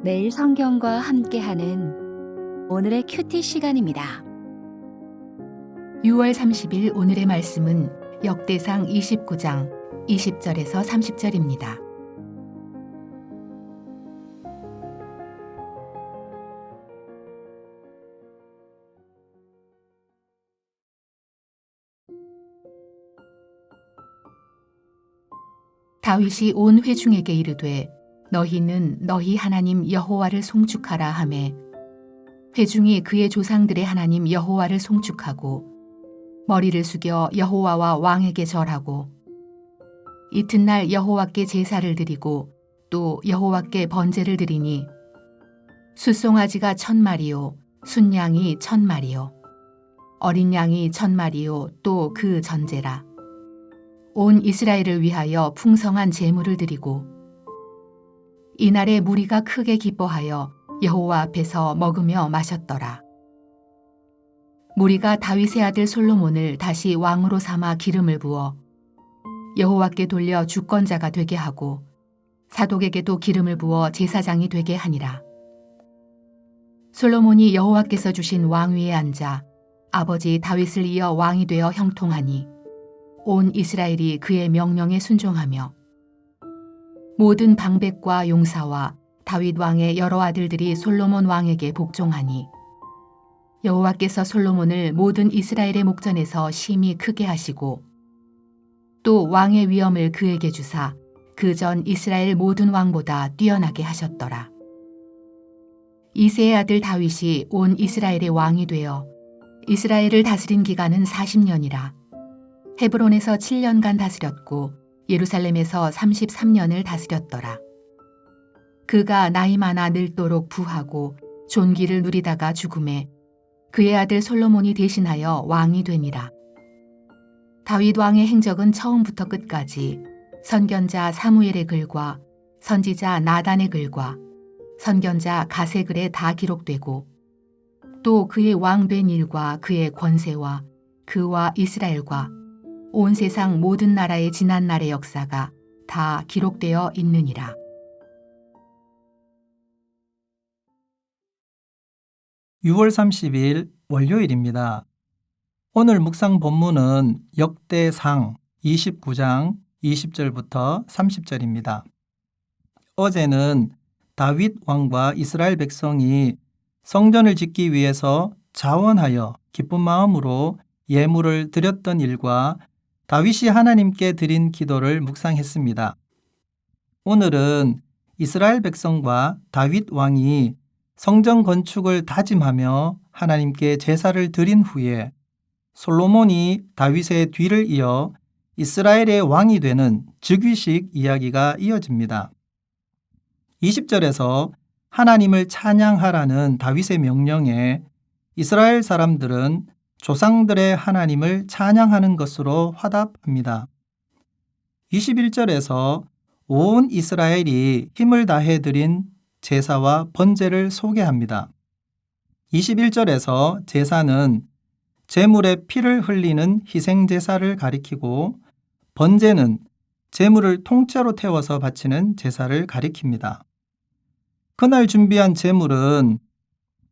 매일 성경과 함께하는 오늘의 큐티 시간입니다. 6월 30일 오늘의 말씀은 역대상 29장 20절에서 30절입니다. 다윗이 온 회중에게 이르되 너희는 너희 하나님 여호와를 송축하라 하매 회중이 그의 조상들의 하나님 여호와를 송축하고 머리를 숙여 여호와와 왕에게 절하고 이튿날 여호와께 제사를 드리고 또 여호와께 번제를 드리니 숫송아지가 1000마리요 순양이 1000마리요 어린 양이 1000마리요 또 그 전제라. 온 이스라엘을 위하여 풍성한 제물을 드리고 이날에 무리가 크게 기뻐하여 여호와 앞에서 먹으며 마셨더라. 무리가 다윗의 아들 솔로몬을 다시 왕으로 삼아 기름을 부어 여호와께 돌려 주권자가 되게 하고 사독에게도 기름을 부어 제사장이 되게 하니라. 솔로몬이 여호와께서 주신 왕위에 앉아 아버지 다윗을 이어 왕이 되어 형통하니 온 이스라엘이 그의 명령에 순종하며 모든 방백과 용사와 다윗 왕의 여러 아들들이 솔로몬 왕에게 복종하니 여호와께서 솔로몬을 모든 이스라엘의 목전에서 심히 크게 하시고 또 왕의 위엄을 그에게 주사 그 전 이스라엘 모든 왕보다 뛰어나게 하셨더라. 이새의 아들 다윗이 온 이스라엘의 왕이 되어 이스라엘을 다스린 기간은 40년이라. 헤브론에서 7년간 다스렸고 예루살렘에서 33년을 다스렸더라. 그가 나이 많아 늙도록 부하고 존귀를 누리다가 죽음에 그의 아들 솔로몬이 대신하여 왕이 되니라. 다윗 왕의 행적은 처음부터 끝까지 선견자 사무엘의 글과 선지자 나단의 글과 선견자 갓의 글에 다 기록되고 또 그의 왕된 일과 그의 권세와 그와 이스라엘과 온 세상 모든 나라의 지난 날의 역사가 다 기록되어 있느니라. (6월 30일) 월요일입니다. 오늘 묵상 본문은 역대상 29장 20절부터 30절입니다. 어제는 다윗 왕과 이스라엘 백성이 성전을 짓기 위해서 자원하여 기쁜 마음으로 예물을 드렸던 일과 다윗이 하나님께 드린 기도를 묵상했습니다. 오늘은 이스라엘 백성과 다윗 왕이 성전 건축을 다짐하며 하나님께 제사를 드린 후에 솔로몬이 다윗의 뒤를 이어 이스라엘의 왕이 되는 즉위식 이야기가 이어집니다. 20절에서 하나님을 찬양하라는 다윗의 명령에 이스라엘 사람들은 조상들의 하나님을 찬양하는 것으로 화답합니다. 21절에서 온 이스라엘이 힘을 다해 드린 제사와 번제를 소개합니다. 21절에서 제사는 제물의 피를 흘리는 희생제사를 가리키고 번제는 제물을 통째로 태워서 바치는 제사를 가리킵니다. 그날 준비한 제물은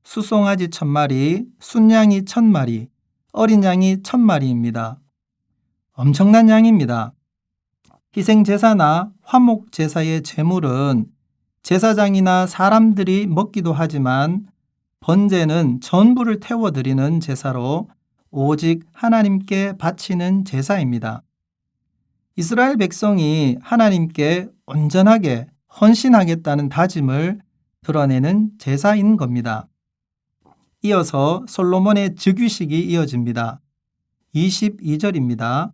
숫송아지 1000마리, 순양이 1000마리, 어린 양이 1000마리입니다. 엄청난 양입니다. 희생제사나 화목제사의 제물은 제사장이나 사람들이 먹기도 하지만 번제는 전부를 태워드리는 제사로 오직 하나님께 바치는 제사입니다. 이스라엘 백성이 하나님께 온전하게 헌신하겠다는 다짐을 드러내는 제사인 겁니다. 이어서 솔로몬의 즉위식이 이어집니다. 22절입니다.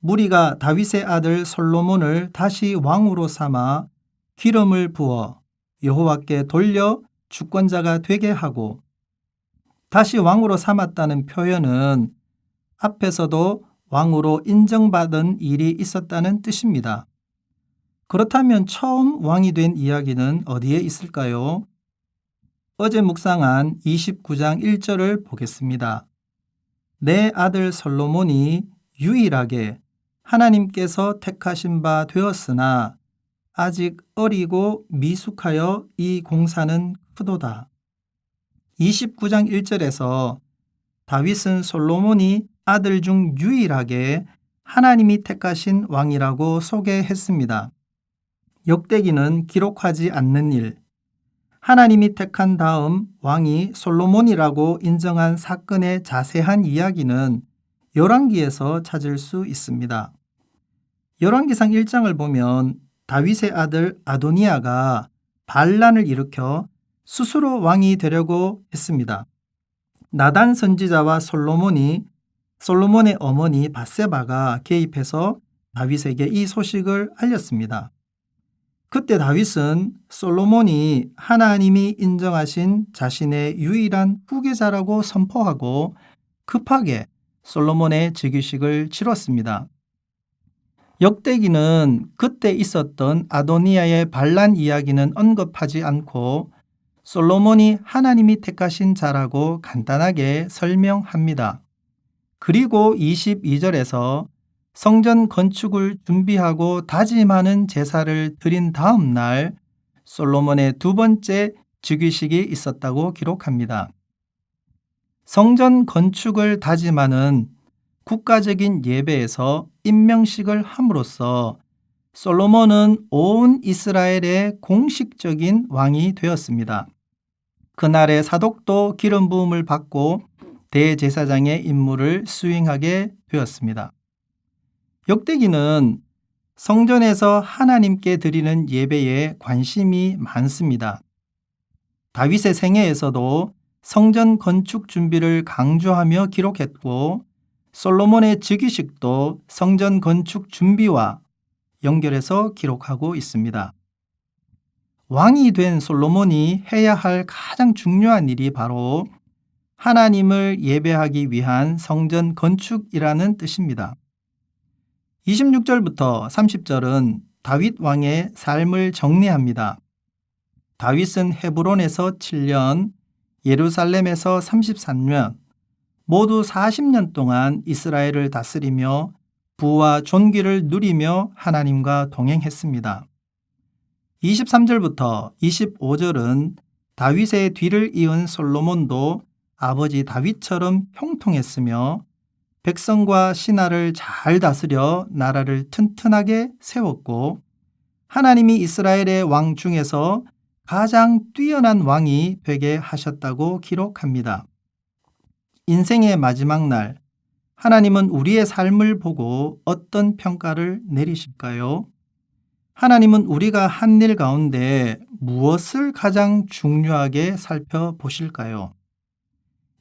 무리가 다윗의 아들 솔로몬을 다시 왕으로 삼아 기름을 부어 여호와께 돌려 주권자가 되게 하고 다시 왕으로 삼았다는 표현은 앞에서도 왕으로 인정받은 일이 있었다는 뜻입니다. 그렇다면 처음 왕이 된 이야기는 어디에 있을까요? 어제 묵상한 29장 1절을 보겠습니다. 내 아들 솔로몬이 유일하게 하나님께서 택하신 바 되었으나 아직 어리고 미숙하여 이 공사는 크도다. 29장 1절에서 다윗은 솔로몬이 아들 중 유일하게 하나님이 택하신 왕이라고 소개했습니다. 역대기는 기록하지 않는 일, 하나님이 택한 다음 왕이 솔로몬이라고 인정한 사건의 자세한 이야기는 열왕기에서 찾을 수 있습니다. 열왕기상 1장을 보면 다윗의 아들 아도니아가 반란을 일으켜 스스로 왕이 되려고 했습니다. 나단 선지자와 솔로몬의 어머니 밧세바가 개입해서 다윗에게 이 소식을 알렸습니다. 그때 다윗은 솔로몬이 하나님이 인정하신 자신의 유일한 후계자라고 선포하고 급하게 솔로몬의 즉위식을 치렀습니다. 역대기는 그때 있었던 아도니아의 반란 이야기는 언급하지 않고 솔로몬이 하나님이 택하신 자라고 간단하게 설명합니다. 그리고 22절에서 성전 건축을 준비하고 다짐하는 제사를 드린 다음 날 솔로몬의 두 번째 즉위식이 있었다고 기록합니다. 성전 건축을 다짐하는 국가적인 예배에서 임명식을 함으로써 솔로몬은 온 이스라엘의 공식적인 왕이 되었습니다. 그날의 사독도 기름 부음을 받고 대제사장의 임무를 수행하게 되었습니다. 역대기는 성전에서 하나님께 드리는 예배에 관심이 많습니다. 다윗의 생애에서도 성전 건축 준비를 강조하며 기록했고 솔로몬의 즉위식도 성전 건축 준비와 연결해서 기록하고 있습니다. 왕이 된 솔로몬이 해야 할 가장 중요한 일이 바로 하나님을 예배하기 위한 성전 건축이라는 뜻입니다. 26절부터 30절은 다윗 왕의 삶을 정리합니다. 다윗은 헤브론에서 7년, 예루살렘에서 33년, 모두 40년 동안 이스라엘을 다스리며 부와 존귀를 누리며 하나님과 동행했습니다. 23절부터 25절은 다윗의 뒤를 이은 솔로몬도 아버지 다윗처럼 형통했으며 백성과 신하를 잘 다스려 나라를 튼튼하게 세웠고 하나님이 이스라엘의 왕 중에서 가장 뛰어난 왕이 되게 하셨다고 기록합니다. 인생의 마지막 날, 하나님은 우리의 삶을 보고 어떤 평가를 내리실까요? 하나님은 우리가 한 일 가운데 무엇을 가장 중요하게 살펴보실까요?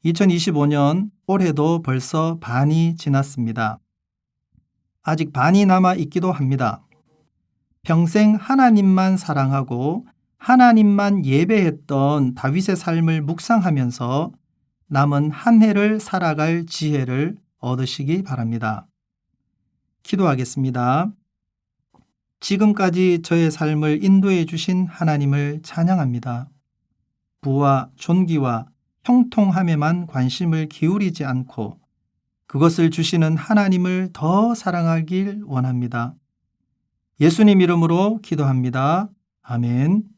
2025년 올해도 벌써 반이 지났습니다. 아직 반이 남아 있기도 합니다. 평생 하나님만 사랑하고 하나님만 예배했던 다윗의 삶을 묵상하면서 남은 한 해를 살아갈 지혜를 얻으시기 바랍니다. 기도하겠습니다. 지금까지 저의 삶을 인도해 주신 하나님을 찬양합니다. 부와 존귀와 형통함에만 관심을 기울이지 않고 그것을 주시는 하나님을 더 사랑하길 원합니다. 예수님 이름으로 기도합니다. 아멘.